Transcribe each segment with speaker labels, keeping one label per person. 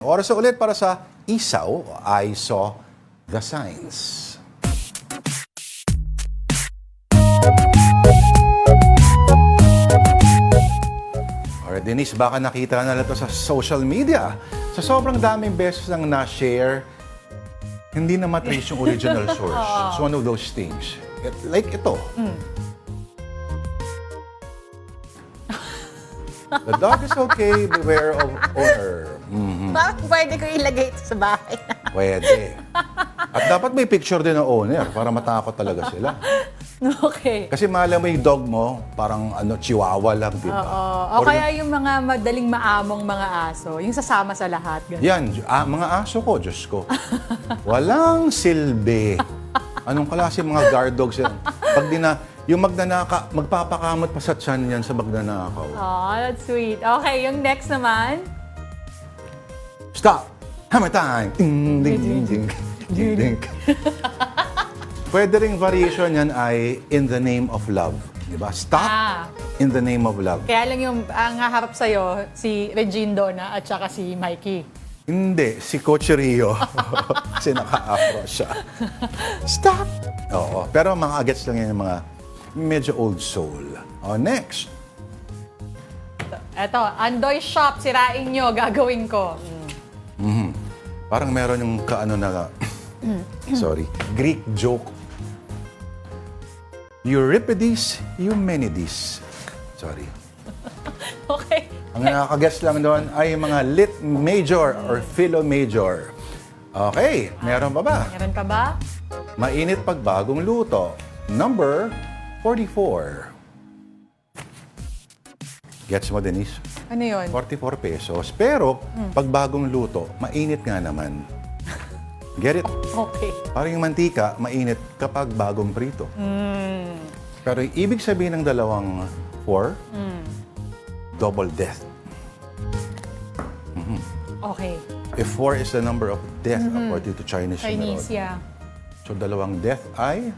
Speaker 1: Oras na ulit para sa Isaw, I Saw the Signs. Alright, Denise, baka nakita na lang ito sa social media. Sa sobrang daming beses nang na-share, hindi na matrace yung original source. It's one of those things. Like ito. The dog is okay, beware of owner.
Speaker 2: Bakit pwede ko ilagay ito sa bahay?
Speaker 1: Pwede. At dapat may picture din ng owner para matakot talaga sila.
Speaker 2: Okay.
Speaker 1: Kasi malam mo yung dog mo, parang chihuahua lang, di ba?
Speaker 2: Oo. O kaya yung mga madaling maamong mga aso, yung sasama sa lahat. Ganun.
Speaker 1: Yan, mga aso ko, Diyos ko. Walang silbi. Anong klase mga guard dogs yan? Pag yung magpapakamot pa sa tiyan yan sa magnanakaw.
Speaker 2: Oh, that's sweet. Okay, yung next naman.
Speaker 1: Stop! Hammer time! Ding, ding, ding, ding, ding, ding. Pwede ring variation yan ay in the name of love. Di ba? Stop in the name of love.
Speaker 2: Kaya lang yung ang haharap sa'yo, si Regine Dona at saka si Mikey.
Speaker 1: Hindi, si Coach Rio. Kasi naka-afro siya. Stop! Oo, pero mga agets lang yan yung mga medyo old soul. O, next.
Speaker 2: Eto, Andoy Shop, sirain nyo, gagawin ko.
Speaker 1: Parang meron yung sorry, Greek joke. Euripides, Eumenides. Sorry.
Speaker 2: Okay.
Speaker 1: Ang nakaka-guess lang doon ay mga lit major or philo major. Okay, meron pa ba?
Speaker 2: Meron ka ba?
Speaker 1: Mainit pag bagong luto. Number 44. Gets mo, Denise?
Speaker 2: Ano yun?
Speaker 1: 44 pesos. Pero, pag bagong luto, mainit nga naman. Get it?
Speaker 2: Okay.
Speaker 1: Parang yung mantika, mainit kapag bagong prito. Pero yung ibig sabihin ng dalawang 4, double death.
Speaker 2: Okay.
Speaker 1: If 4 is the number of death according to Chinese
Speaker 2: Chinese,
Speaker 1: numerology.
Speaker 2: yeah.
Speaker 1: So, dalawang death ay?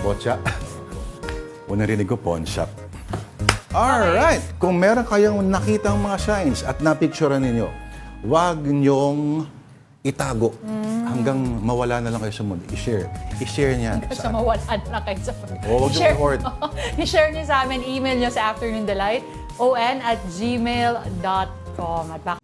Speaker 1: Botcha. Unang rinig ko, pawn shop. Alright! Kung meron kayong nakitang mga signs at napicturean ninyo, huwag niyong itago hanggang mawala na lang kayo sa mundo. I-share. I-share niyan.
Speaker 2: Sa mawalan na kayo sa
Speaker 1: Huwag yung record.
Speaker 2: I-share niyo sa amin, email niyo sa Afternoon Delight, on@gmail.com. At baka